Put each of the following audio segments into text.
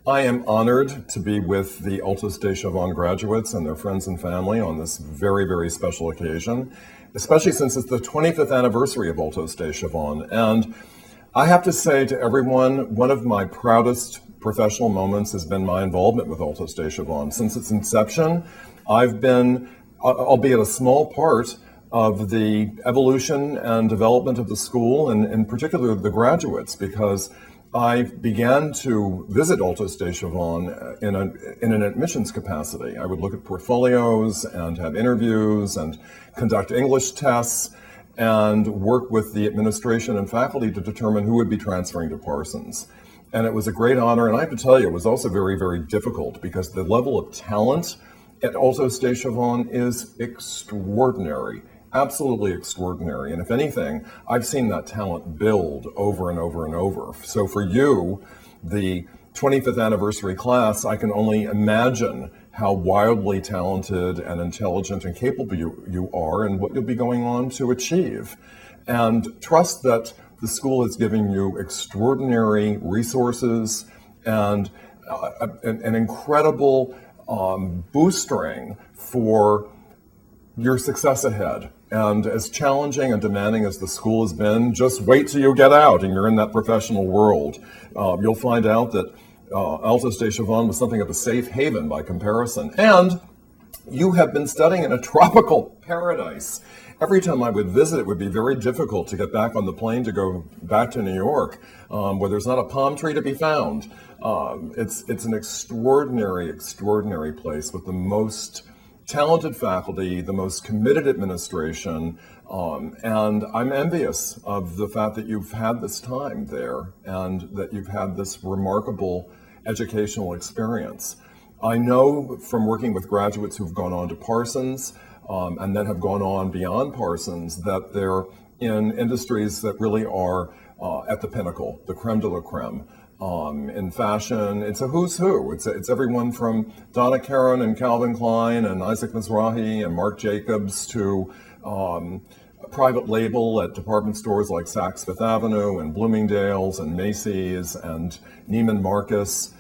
I am honored to be with the Altos de Chavannes graduates and their friends and family on this very, very special occasion, especially since it's the 25th anniversary of Altos de Chavannes. And I have to say to everyone, one of my proudest professional moments has been my involvement with Altos de Chavannes. Since its inception, I've been, albeit a small part, of the evolution and development of the school, and in particular the graduates, because I began to visit Altos de Chavannes in an admissions capacity. I would look at portfolios and have interviews and conduct English tests and work with the administration and faculty to determine who would be transferring to Parsons. And it was a great honor, and I have to tell you, it was also very, very difficult because the level of talent at Altos de Chavannes is extraordinary. Absolutely extraordinary. And if anything, I've seen that talent build over and over and over. So for you, the 25th anniversary class, I can only imagine how wildly talented and intelligent and capable you are and what you'll be going on to achieve. And trust that the school is giving you extraordinary resources and an incredible boostering for your success ahead. And as challenging and demanding as the school has been, just wait till you get out and you're in that professional world. You'll find out that Altos de Chavannes was something of a safe haven by comparison. And you have been studying in a tropical paradise. Every time I would visit, it would be very difficult to get back on the plane to go back to New York, where there's not a palm tree to be found. It's an extraordinary, extraordinary place with the most talented faculty, the most committed administration, and I'm envious of the fact that you've had this time there and that you've had this remarkable educational experience. I know from working with graduates who've gone on to Parsons and then have gone on beyond Parsons that they're in industries that really are at the pinnacle, the creme de la creme. In fashion, it's a who's who. It's everyone from Donna Karan and Calvin Klein and Isaac Mizrahi and Marc Jacobs to a private label at department stores like Saks Fifth Avenue and Bloomingdale's and Macy's and Neiman Marcus.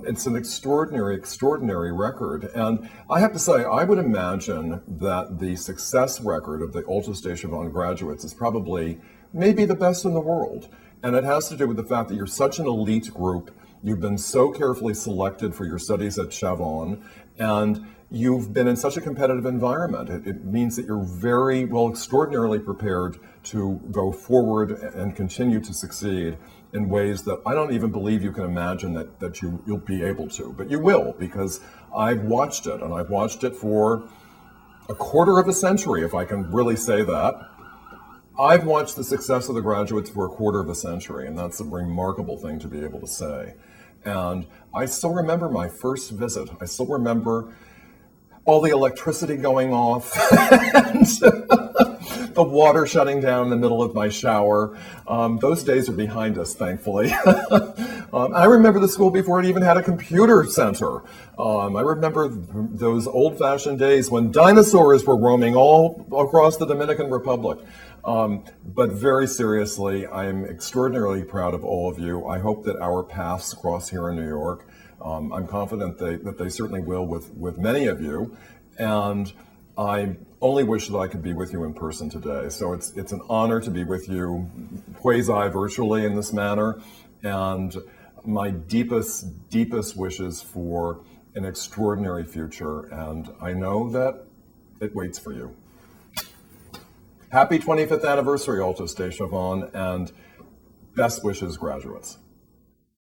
It's an extraordinary, extraordinary record. And I have to say, I would imagine that the success record of the Altos de Chavannes graduates is probably maybe the best in the world. And it has to do with the fact that you're such an elite group. You've been so carefully selected for your studies at Chavannes, and you've been in such a competitive environment. It means that you're very, well, extraordinarily prepared to go forward and continue to succeed in ways that I don't even believe you can imagine that you'll be able to. But you will, because I've watched it, and I've watched it for a quarter of a century, if I can really say that. I've watched the success of the graduates for a quarter of a century, and that's a remarkable thing to be able to say. And I still remember my first visit. I still remember all the electricity going off and the water shutting down in the middle of my shower. Those days are behind us, thankfully. I remember the school before it even had a computer center. I remember those old-fashioned days when dinosaurs were roaming all across the Dominican Republic. But very seriously, I'm extraordinarily proud of all of you. I hope that our paths cross here in New York. I'm confident that they certainly will with many of you. And I only wish that I could be with you in person today. So it's an honor to be with you quasi-virtually in this manner. And my deepest, deepest wishes for an extraordinary future. And I know that it waits for you. Happy 25th anniversary, Altos de Chavannes, and best wishes, graduates.